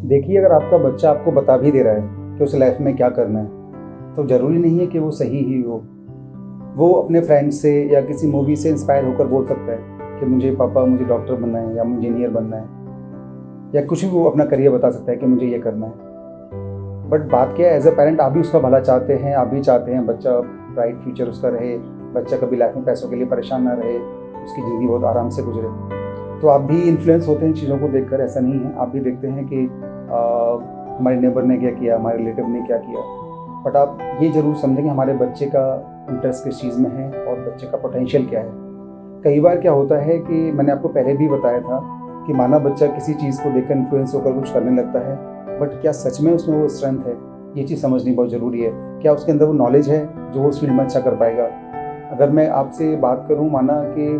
देखिए, अगर आपका बच्चा आपको बता भी दे रहा है कि उसे लाइफ में क्या करना है, तो ज़रूरी नहीं है कि वो सही ही हो। वो अपने फ्रेंड से या किसी मूवी से इंस्पायर होकर बोल सकता है कि मुझे पापा मुझे डॉक्टर बनना है या मुझे इंजीनियर बनना है, या कुछ भी वो अपना करियर बता सकता है कि मुझे ये करना है। बट बात क्या है, एज अ पेरेंट आप भी उसका भला चाहते हैं, आप भी चाहते हैं बच्चा ब्राइट फ्यूचर उसका रहे, बच्चा कभी लाइफ में पैसों के लिए परेशान ना रहे, उसकी ज़िंदगी बहुत आराम से गुजरे। तो आप भी इन्फ्लुएंस होते हैं चीज़ों को देखकर, ऐसा नहीं है। आप भी देखते हैं कि हमारे नेबर ने क्या किया, हमारे रिलेटिव ने क्या किया। बट आप ये ज़रूर समझें कि हमारे बच्चे का इंटरेस्ट किस चीज़ में है और बच्चे का पोटेंशियल क्या है। कई बार क्या होता है कि मैंने आपको पहले भी बताया था कि माना बच्चा किसी चीज़ को देखकर इन्फ्लुएंस होकर कुछ करने लगता है, बट क्या सच में उसमें वो स्ट्रेंथ है, ये चीज़ समझनी बहुत ज़रूरी है। क्या उसके अंदर वो नॉलेज है जो वो उस फील्ड में अच्छा कर पाएगा। अगर मैं आपसे बात करूँ, माना कि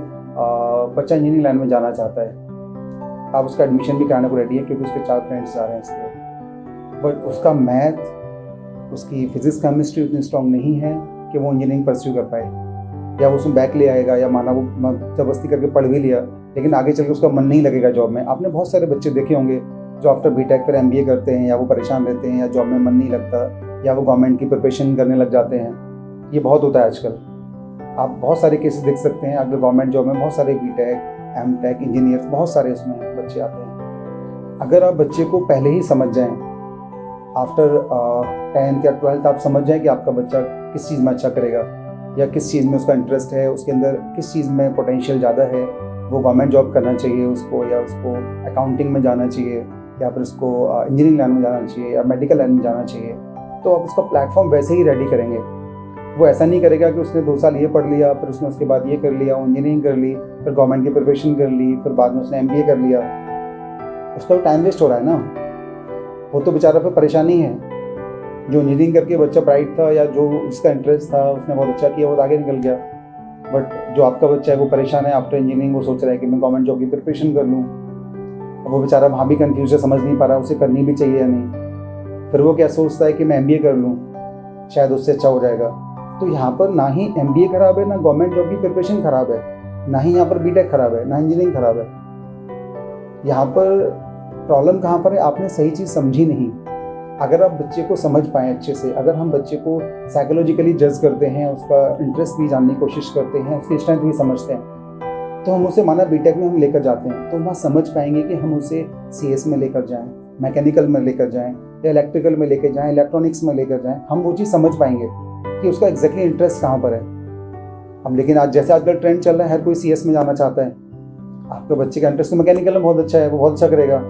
बच्चा इंजीनियरिंग लाइन में जाना चाहता है, आप उसका एडमिशन भी कराने को रेडी है क्योंकि उसके 4 फ्रेंड्स जा रहे हैं इसलिए, बट उसका मैथ, उसकी फिजिक्स केमिस्ट्री उतनी स्ट्रांग नहीं है कि वो इंजीनियरिंग परस्यू कर पाए, या वो उसमें बैक ले आएगा, या माना वो जबरदस्ती करके पढ़ भी लिया लेकिन आगे चल के उसका मन नहीं लगेगा जॉब में। आपने बहुत सारे बच्चे देखे होंगे जो आफ्टर बीटेक पर एमबीए करते हैं, या वो परेशान रहते हैं, या जॉब में मन नहीं लगता, या वो गवर्नमेंट की प्रिपरेशन करने लग जाते हैं। ये बहुत होता है आजकल। आप बहुत सारे केसेस देख सकते हैं, अगर गवर्नमेंट जॉब में बहुत सारे बीटेक, एमटेक, इंजीनियर्स, बहुत सारे उसमें बच्चे आते हैं। अगर आप बच्चे को पहले ही समझ जाएं, आफ्टर 10th या 12th आप समझ जाएं कि आपका बच्चा किस चीज़ में अच्छा करेगा, या किस चीज़ में उसका इंटरेस्ट है, उसके अंदर किस चीज़ में पोटेंशियल ज़्यादा है, वो गवर्नमेंट जॉब करना चाहिए उसको, या उसको अकाउंटिंग में जाना चाहिए, या फिर उसको इंजीनियरिंग लाइन में जाना चाहिए, या मेडिकल लाइन में जाना चाहिए, तो आप उसका प्लेटफॉर्म वैसे ही रेडी करेंगे। वो ऐसा नहीं करेगा कि उसने 2 साल ये पढ़ लिया, फिर उसने उसके बाद ये कर लिया, इंजीनियरिंग कर ली, फिर गवर्नमेंट की प्रिपरेशन कर ली, फिर बाद में उसने एमबीए कर लिया। उसका तो टाइम वेस्ट हो रहा है ना। वो तो बेचारा फिर परेशानी है। जो इंजीनियरिंग करके बच्चा ब्राइट था, या जो उसका इंटरेस्ट था, उसने बहुत अच्छा किया, वो आगे निकल गया। बट जो आपका बच्चा है वो परेशान है आफ्टर इंजीनियरिंग, वो सोच रहा है कि मैं गवर्नमेंट जॉब की प्रिपरेशन कर लूँ। अब वो बेचारा वहाँ भी कन्फ्यूज है, समझ नहीं पा रहा उसे करनी भी चाहिए या नहीं। फिर वो क्या सोचता है कि मैं एमबीए कर लूँ, शायद उससे अच्छा हो जाएगा। तो यहाँ पर ना ही एमबीए खराब है, ना गवर्नमेंट जॉब की प्रिपरेशन खराब है, ना ही यहाँ पर बीटेक खराब है, ना इंजीनियरिंग खराब है। यहाँ पर प्रॉब्लम कहाँ पर है, आपने सही चीज़ समझी नहीं। अगर आप बच्चे को समझ पाएँ अच्छे से, अगर हम बच्चे को साइकोलॉजिकली जज करते हैं, उसका इंटरेस्ट भी जानने की कोशिश करते हैं, उसकी स्ट्रेंथ भी समझते हैं, तो हम उसे माना बीटेक में हम लेकर जाते हैं, तो वहाँ समझ पाएंगे कि हम उसे सीएस में लेकर जाएं, मैकेनिकल में लेकर जाएं, या इलेक्ट्रिकल में लेकर जाएं, इलेक्ट्रॉनिक्स में लेकर जाएं। हम वो चीज़ समझ पाएंगे कि उसका एग्जैक्टली इंटरेस्ट कहाँ पर है। अब लेकिन आज जैसे आजकल ट्रेंड चल रहा है, हर कोई सीएस में जाना चाहता है। आपके बच्चे का इंटरेस्ट तो मैकेनिकल में बहुत अच्छा है, वो बहुत अच्छा करेगा,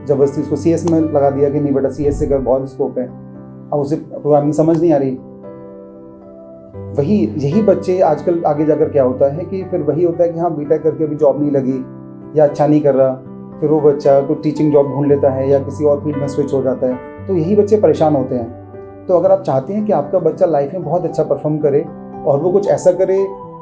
जबरदस्ती उसको सीएस में लगा दिया कि नहीं बेटा सीएस से कर, बहुत स्कोप है। अब उसे प्रोग्रामिंग समझ नहीं आ रही। यही बच्चे आजकल आगे जाकर क्या होता है कि फिर वही होता है कि हाँ बीटेक करके अभी जॉब नहीं लगी या अच्छा नहीं कर रहा, फिर वो बच्चा कोई टीचिंग जॉब ढूंढ लेता है या किसी और फील्ड में स्विच हो जाता है। तो यही बच्चे परेशान होते हैं। तो अगर आप चाहते हैं कि आपका बच्चा लाइफ में बहुत अच्छा परफॉर्म करे और वो कुछ ऐसा करे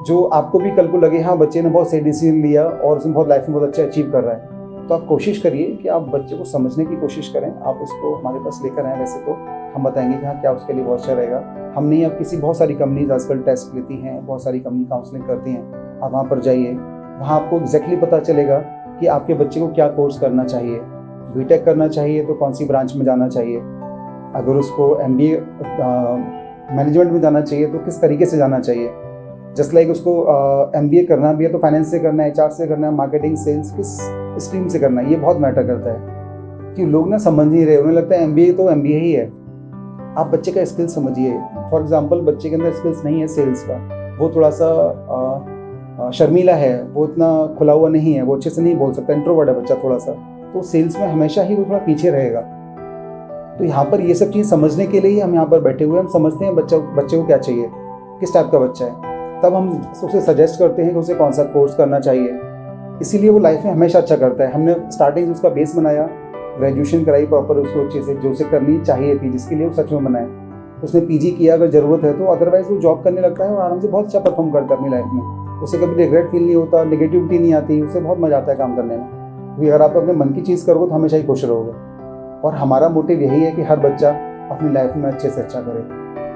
जो आपको भी कल को लगे हाँ बच्चे ने बहुत सही डिसीजन लिया और उसने बहुत लाइफ में बहुत अच्छा अचीव कर रहा है, तो आप कोशिश करिए कि आप बच्चे को समझने की कोशिश करें। आप उसको हमारे पास लेकर आएँ, वैसे तो हम बताएंगे कि हाँ क्या उसके लिए बहुत अच्छा रहेगा। हम नहीं, अब किसी बहुत सारी कंपनीज आजकल टेस्ट लेती हैं, बहुत सारी कंपनी काउंसलिंग करती हैं। आप वहाँ पर जाइए, वहाँ आपको एग्जैक्टली पता चलेगा कि आपके बच्चे को क्या कोर्स करना चाहिए। बीटेक करना चाहिए तो कौन सी ब्रांच में जाना चाहिए, अगर उसको एमबीए मैनेजमेंट में जाना चाहिए तो किस तरीके से जाना चाहिए। जस्ट लाइक उसको एमबीए करना भी है तो फाइनेंस से करना है, एचआर से करना है, मार्केटिंग, सेल्स, किस स्ट्रीम से करना है, ये बहुत मैटर करता है। कि लोग ना समझ नहीं रहे, उन्हें लगता है एमबीए तो एमबीए ही है। आप बच्चे का स्किल समझिए। फॉर एग्जांपल बच्चे के अंदर स्किल्स नहीं है सेल्स का, वो थोड़ा सा शर्मीला है, वो इतना खुला हुआ नहीं है, वो अच्छे से नहीं बोल सकता, इंट्रोवर्ट है बच्चा थोड़ा सा, तो सेल्स में हमेशा ही वो थोड़ा पीछे रहेगा। तो यहाँ पर ये सब चीज़ समझने के लिए ही हम यहाँ पर बैठे हुए हैं। हम समझते हैं बच्चे को क्या चाहिए, किस टाइप का बच्चा है, तब हम उसे सजेस्ट करते हैं कि उसे कौन सा कोर्स करना चाहिए। इसीलिए वो लाइफ में हमेशा अच्छा करता है। हमने स्टार्टिंग से उसका बेस बनाया, ग्रेजुएशन कराई प्रॉपर उसको अच्छे से, जो उसे करनी चाहिए थी, जिसके लिए वो सच में बनाए। उसने पीजी किया अगर ज़रूरत है तो, अदरवाइज वो जॉब करने लगता है और आराम से बहुत अच्छा परफॉर्म करता है अपनी लाइफ में। उसे कभी रिग्रेट फील नहीं होता, नेगेटिविटी नहीं आती, उसे बहुत मजा आता है काम करने में। क्योंकि अगर आप अपने मन की चीज़ करोगे तो हमेशा ही खुश रहोगे। और हमारा मोटिव यही है कि हर बच्चा अपनी लाइफ में अच्छे से अच्छा करे।